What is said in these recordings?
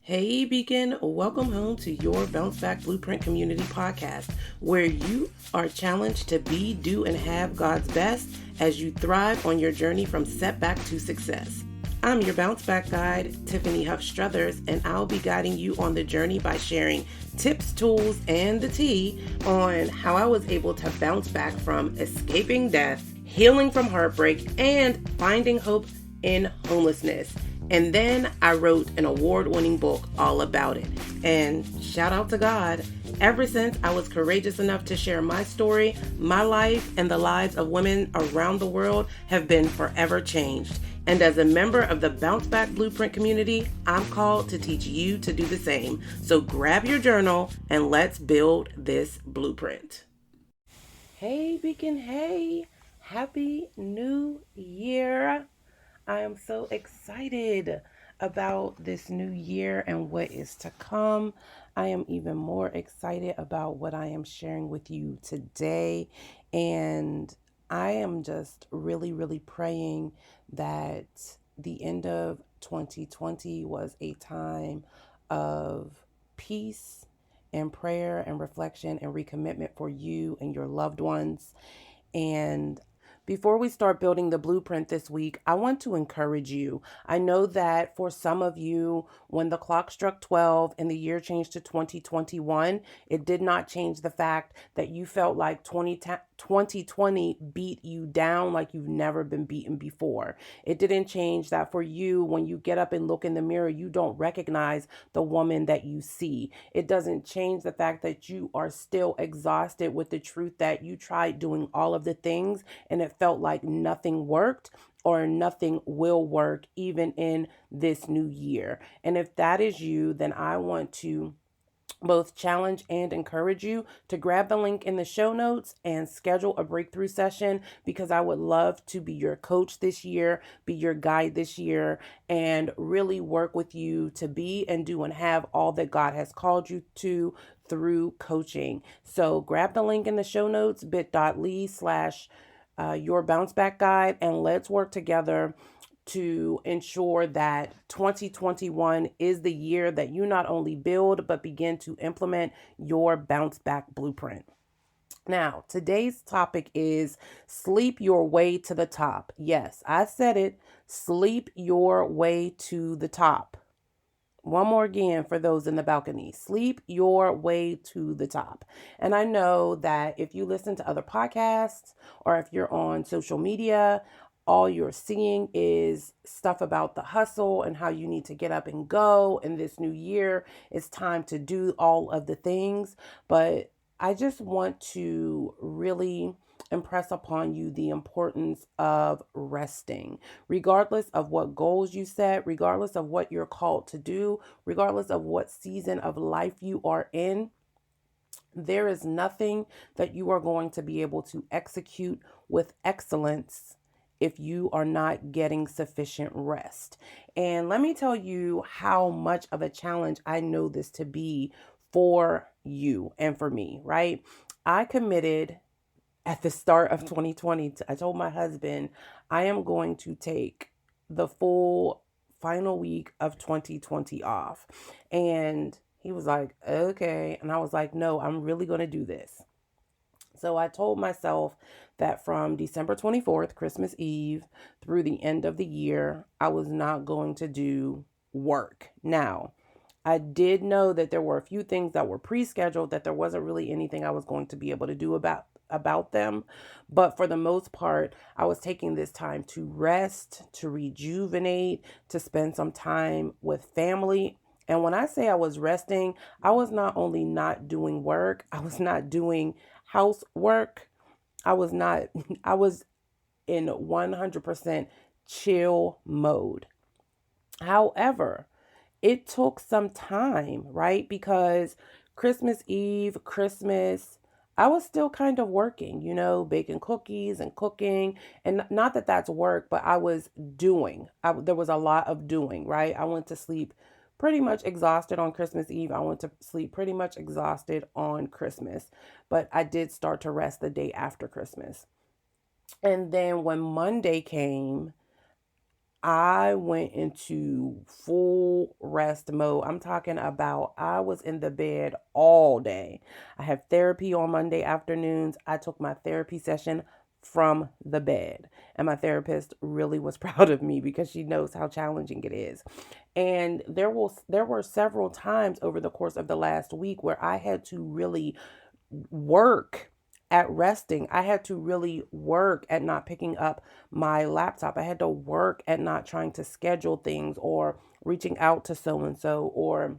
Hey Beacon, welcome home to your Bounce Back Blueprint Community podcast, where you are challenged to be, do, and have God's best as you thrive on your journey from setback to success. I'm your Bounce Back guide, Tiffany Huff Struthers, and I'll be guiding you on the journey by sharing tips, tools, and the tea on how I was able to bounce back from escaping death, healing from heartbreak, and finding hope in homelessness. And then I wrote an award-winning book all about it. And shout out to God, ever since I was courageous enough to share my story, my life and the lives of women around the world have been forever changed. And as a member of the Bounce Back Blueprint community, I'm called to teach you to do the same. So grab your journal and let's build this blueprint. Hey Beacon, hey, Happy New Year. I am so excited about this new year and what is to come. I am even more excited about what I am sharing with you today. And I am just really praying that the end of 2020 was a time of peace and prayer and reflection and recommitment for you and your loved ones. And before we start building the blueprint this week, I want to encourage you. I know that for some of you, when the clock struck 12 and the year changed to 2021, it did not change the fact that you felt like 2020 beat you down like you've never been beaten before. It didn't change that for you, when you get up and look in the mirror, you don't recognize the woman that you see. It doesn't change the fact that you are still exhausted with the truth that you tried doing all of the things and it felt like nothing worked or nothing will work even in this new year. And if that is you, then I want to both challenge and encourage you to grab the link in the show notes and schedule a breakthrough session, because I would love to be your coach this year, be your guide this year, and really work with you to be and do and have all that God has called you to through coaching. So grab the link in the show notes, bit.ly/ your bounce back guide, and let's work together to ensure that 2021 is the year that you not only build, but begin to implement your bounce back blueprint. Now, today's topic is sleep your way to the top. Yes, I said it. Sleep your way to the top. One more again for those in the balcony. Sleep your way to the top. And I know that if you listen to other podcasts or if you're on social media, all you're seeing is stuff about the hustle and how you need to get up and go. In this new year, it's time to do all of the things. But I just want to really impress upon you the importance of resting, regardless of what goals you set, regardless of what you're called to do, regardless of what season of life you are in. There is nothing that you are going to be able to execute with excellence if you are not getting sufficient rest. And let me tell you how much of a challenge I know this to be for you and for me, right? I committed at the start of 2020, I told my husband, I am going to take the full final week of 2020 off. And he was like, okay. And I was like, no, I'm really going to do this. So I told myself that from December 24th, Christmas Eve, through the end of the year, I was not going to do work. Now, I did know that there were a few things that were pre-scheduled, that there wasn't really anything I was going to be able to do about them. But for the most part, I was taking this time to rest, to rejuvenate, to spend some time with family. And when I say I was resting, I was not only not doing work, I was not doing housework. I was in 100% chill mode. However, it took some time, right? Because Christmas Eve, Christmas, I was still kind of working, baking cookies and cooking. And not that that's work, but I was doing. There was a lot of doing, right? I went to sleep pretty much exhausted on Christmas Eve. I went to sleep pretty much exhausted on Christmas. But I did start to rest the day after Christmas. And then when Monday came, I went into full rest mode. I'm talking about I was in the bed all day. I have therapy on Monday afternoons. I took my therapy session from the bed. And my therapist really was proud of me because she knows how challenging it is. And there were several times over the course of the last week where I had to really work at resting. I had to really work at not picking up my laptop. I had to work at not trying to schedule things or reaching out to so and so or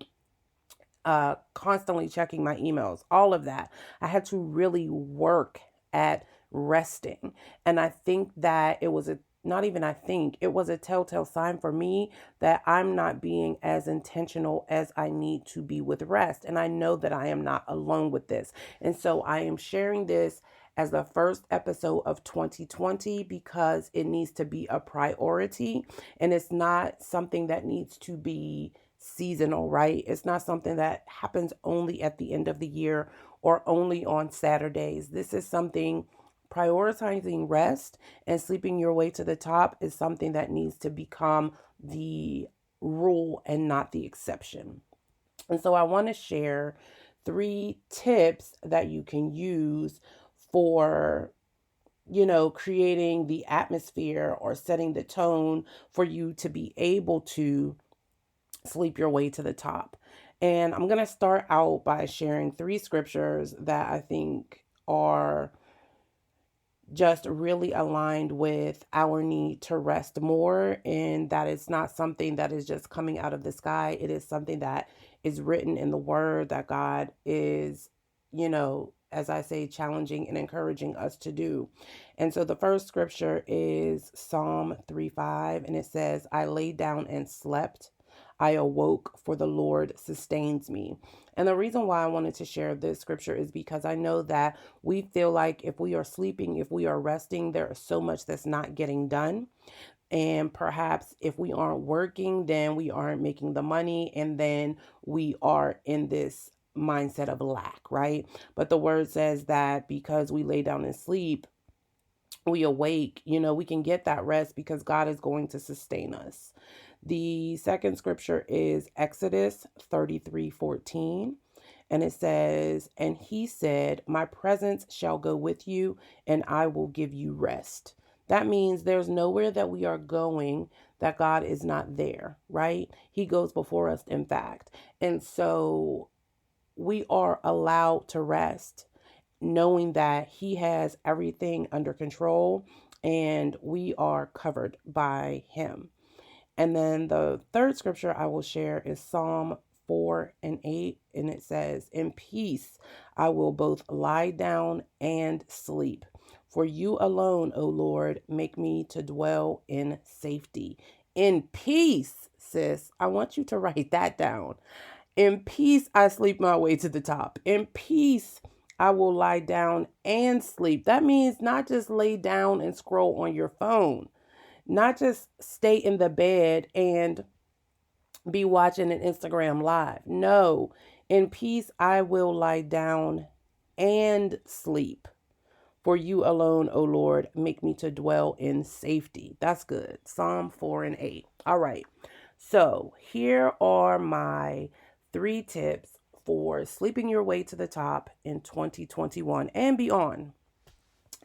constantly checking my emails, all of that. I had to really work at resting. And I think that it was a not even I think it was a telltale sign for me that I'm not being as intentional as I need to be with rest. And I know that I am not alone with this. And so I am sharing this as the first episode of 2020 because it needs to be a priority and it's not something that needs to be seasonal, right? It's not something that happens only at the end of the year or only on Saturdays. This is something prioritizing rest and sleeping your way to the top is something that needs to become the rule and not the exception. And so I want to share 3 tips that you can use for creating the atmosphere or setting the tone for you to be able to sleep your way to the top. And I'm going to start out by sharing 3 scriptures that I think are just really aligned with our need to rest more, and that it's not something that is just coming out of the sky. It is something that is written in the word that God is, as I say, challenging and encouraging us to do. And so the first scripture is Psalm 3:5, and it says, I lay down and slept. I awoke, for the Lord sustains me. And the reason why I wanted to share this scripture is because I know that we feel like if we are sleeping, if we are resting, there is so much that's not getting done. And perhaps if we aren't working, then we aren't making the money. And then we are in this mindset of lack, right? But the word says that because we lay down and sleep, we awake, we can get that rest because God is going to sustain us. The second scripture is Exodus 33:14. And it says, and he said, my presence shall go with you and I will give you rest. That means there's nowhere that we are going that God is not there, right? He goes before us, in fact. And so we are allowed to rest, knowing that he has everything under control and we are covered by him. And then the third scripture I will share is Psalm 4:8. And it says, in peace, I will both lie down and sleep. For you alone, O Lord, make me to dwell in safety. In peace, sis, I want you to write that down. In peace, I sleep my way to the top. In peace, I will lie down and sleep. That means not just lay down and scroll on your phone, not just stay in the bed and be watching an Instagram live. No, in peace, I will lie down and sleep. For you alone, O Lord, make me to dwell in safety. That's good. Psalm 4:8. All right. So here are my 3 tips for sleeping your way to the top in 2021 and beyond.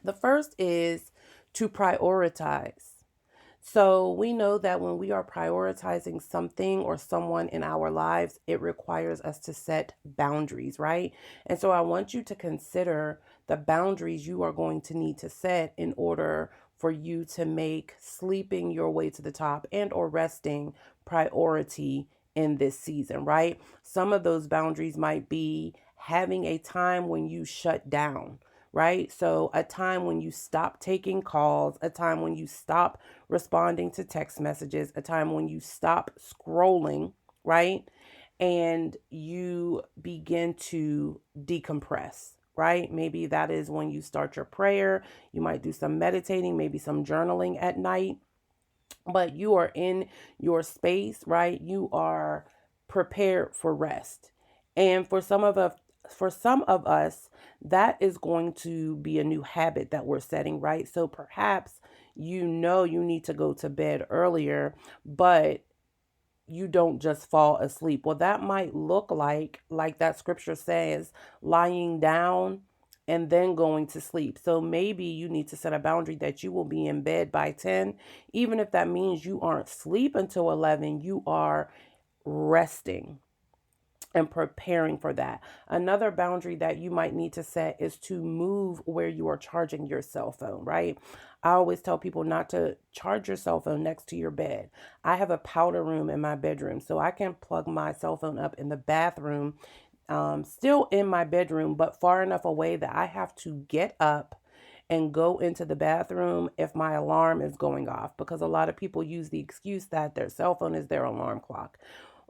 The first is to prioritize. So we know that when we are prioritizing something or someone in our lives, it requires us to set boundaries, right? And so I want you to consider the boundaries you are going to need to set in order for you to make sleeping your way to the top and or resting priority in this season, right? Some of those boundaries might be having a time when you shut down, right? So a time when you stop taking calls, a time when you stop responding to text messages, a time when you stop scrolling, right? And you begin to decompress, right? Maybe that is when you start your prayer. You might do some meditating, maybe some journaling at night, but you are in your space, right? You are prepared for rest. And for some of us, that is going to be a new habit that we're setting, right? So perhaps you know you need to go to bed earlier, but you don't just fall asleep. Well, that might look like that scripture says, lying down and then going to sleep. So maybe you need to set a boundary that you will be in bed by 10, even if that means you aren't sleep until 11, you are resting and preparing for that. Another boundary that you might need to set is to move where you are charging your cell phone, right? I always tell people not to charge your cell phone next to your bed. I have a powder room in my bedroom, so I can plug my cell phone up in the bathroom, still in my bedroom, but far enough away that I have to get up and go into the bathroom if my alarm is going off, because a lot of people use the excuse that their cell phone is their alarm clock.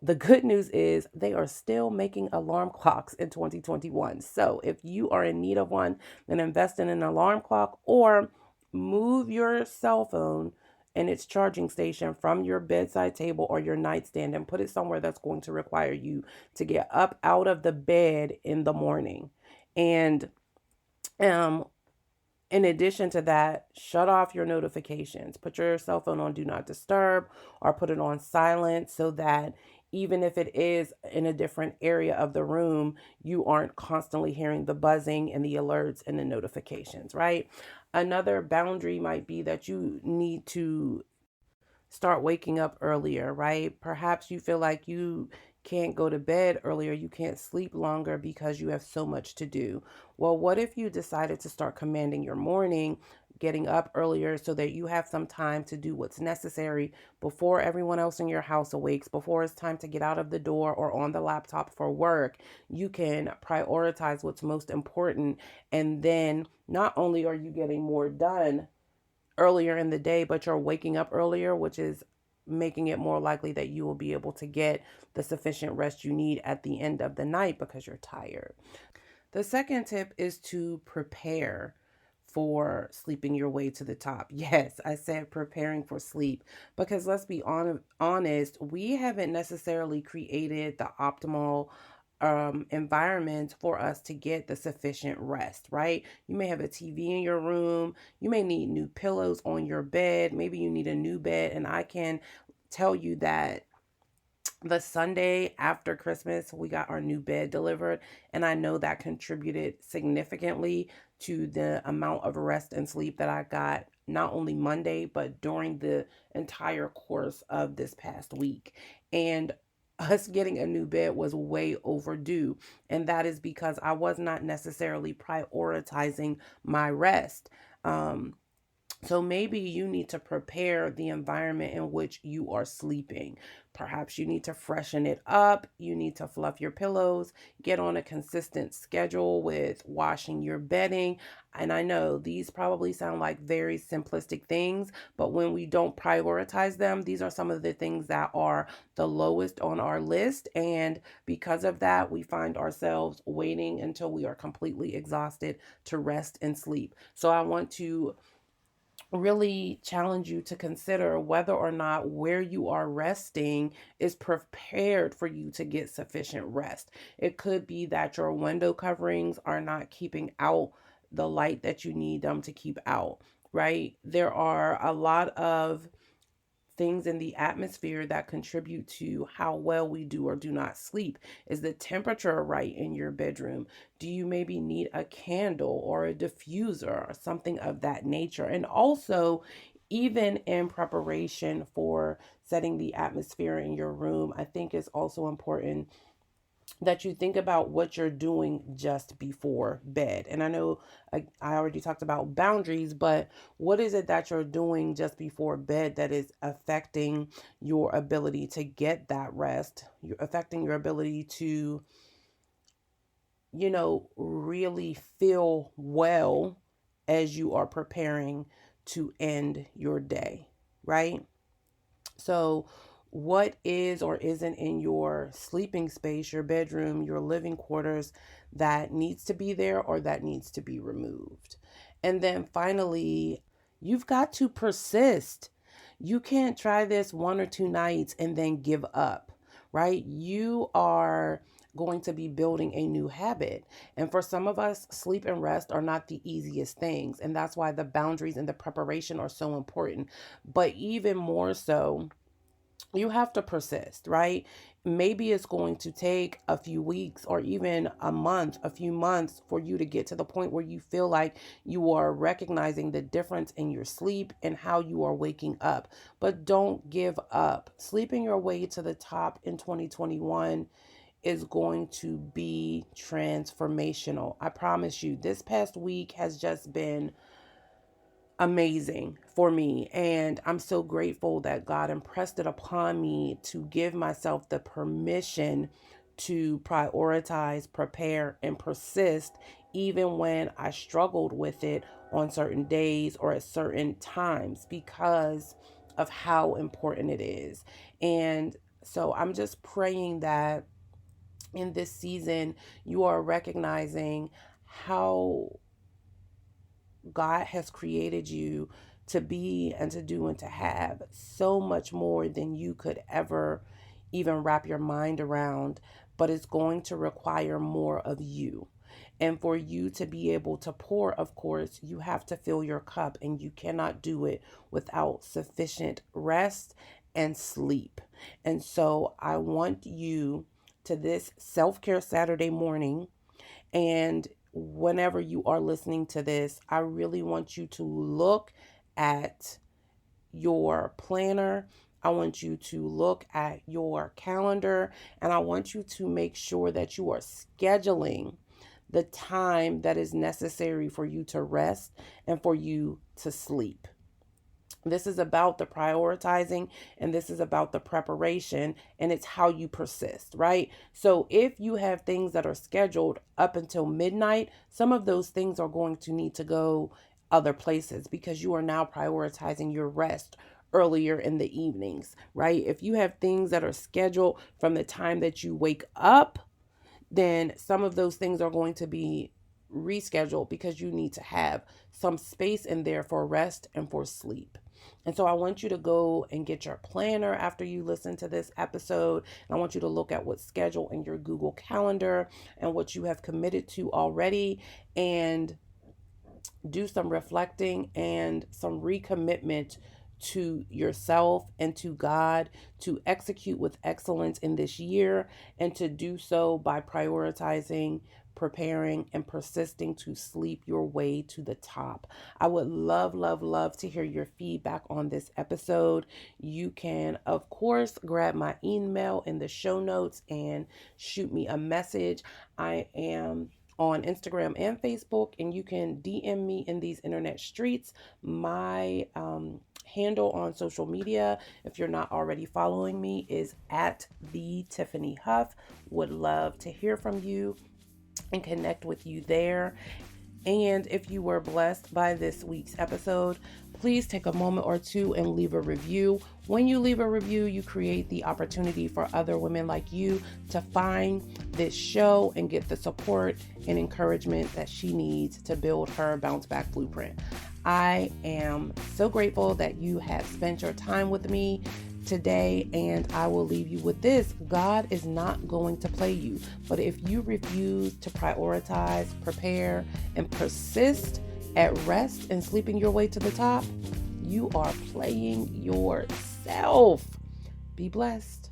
The good news is they are still making alarm clocks in 2021. So if you are in need of one, then invest in an alarm clock or move your cell phone and its charging station from your bedside table or your nightstand and put it somewhere that's going to require you to get up out of the bed in the morning. And um in addition to that, shut off your notifications. Put your cell phone on do not disturb or put it on silent so that even if it is in a different area of the room, you aren't constantly hearing the buzzing and the alerts and the notifications, right? Another boundary might be that you need to start waking up earlier, right? Perhaps you feel like you can't go to bed earlier, you can't sleep longer because you have so much to do. Well, what if you decided to start commanding your morning, getting up earlier so that you have some time to do what's necessary before everyone else in your house awakes, before it's time to get out of the door or on the laptop for work? You can prioritize what's most important, and then not only are you getting more done earlier in the day, but you're waking up earlier, which is making it more likely that you will be able to get the sufficient rest you need at the end of the night because you're tired. The second tip is to prepare for sleeping your way to the top. Yes, I said preparing for sleep because let's be honest, we haven't necessarily created the optimal environment for us to get the sufficient rest, right? You may have a TV in your room. You may need new pillows on your bed. Maybe you need a new bed. And I can tell you that the Sunday after Christmas, we got our new bed delivered, and I know that contributed significantly to the amount of rest and sleep that I got not only Monday, but during the entire course of this past week. And us getting a new bed was way overdue, and that is because I was not necessarily prioritizing my rest. So maybe you need to prepare the environment in which you are sleeping. Perhaps you need to freshen it up. You need to fluff your pillows, get on a consistent schedule with washing your bedding. And I know these probably sound like very simplistic things, but when we don't prioritize them, these are some of the things that are the lowest on our list. And because of that, we find ourselves waiting until we are completely exhausted to rest and sleep. So I want to really challenge you to consider whether or not where you are resting is prepared for you to get sufficient rest. It could be that your window coverings are not keeping out the light that you need them to keep out, right? There are a lot of things in the atmosphere that contribute to how well we do or do not sleep. Is the temperature right in your bedroom? Do you maybe need a candle or a diffuser or something of that nature? And also, even in preparation for setting the atmosphere in your room, I think it's also important that you think about what you're doing just before bed. And I know I already talked about boundaries, but what is it that you're doing just before bed that is affecting your ability to get that rest? You're affecting your ability to, really feel well as you are preparing to end your day, right? So, what is or isn't in your sleeping space, your bedroom, your living quarters that needs to be there or that needs to be removed? And then finally, you've got to persist. You can't try this one or two nights and then give up, right? You are going to be building a new habit. And for some of us, sleep and rest are not the easiest things. And that's why the boundaries and the preparation are so important. But even more so, you have to persist, right? Maybe it's going to take a few weeks or even a month, a few months for you to get to the point where you feel like you are recognizing the difference in your sleep and how you are waking up. But don't give up. Sleeping your way to the top in 2021 is going to be transformational. I promise you, this past week has just been amazing for me. And I'm so grateful that God impressed it upon me to give myself the permission to prioritize, prepare, and persist, even when I struggled with it on certain days or at certain times because of how important it is. And so I'm just praying that in this season, you are recognizing how God has created you to be and to do and to have so much more than you could ever even wrap your mind around, but it's going to require more of you. And for you to be able to pour, of course, you have to fill your cup, and you cannot do it without sufficient rest and sleep. And so I want you to this self-care Saturday morning, and whenever you are listening to this, I really want you to look at your planner. I want you to look at your calendar, and I want you to make sure that you are scheduling the time that is necessary for you to rest and for you to sleep. This is about the prioritizing, and this is about the preparation, and it's how you persist, right? So if you have things that are scheduled up until midnight, some of those things are going to need to go other places because you are now prioritizing your rest earlier in the evenings, right? If you have things that are scheduled from the time that you wake up, then some of those things are going to be rescheduled because you need to have some space in there for rest and for sleep. And so I want you to go and get your planner after you listen to this episode. And I want you to look at what's scheduled in your Google Calendar and what you have committed to already, and do some reflecting and some recommitment to yourself and to God to execute with excellence in this year, and to do so by prioritizing, preparing, and persisting to sleep your way to the top. I would love, love, love to hear your feedback on this episode. You can, of course, grab my email in the show notes and shoot me a message. I am on Instagram and Facebook, and you can DM me in these internet streets. My handle on social media, if you're not already following me, is at the Tiffany Huff. Would love to hear from you and connect with you there. And if you were blessed by this week's episode, please take a moment or two and leave a review. When you leave a review, you create the opportunity for other women like you to find this show and get the support and encouragement that she needs to build her bounce back blueprint. I am so grateful that you have spent your time with me today, and I will leave you with this. God is not going to play you, but if you refuse to prioritize, prepare, and persist at rest and sleeping your way to the top, you are playing yourself. Be blessed.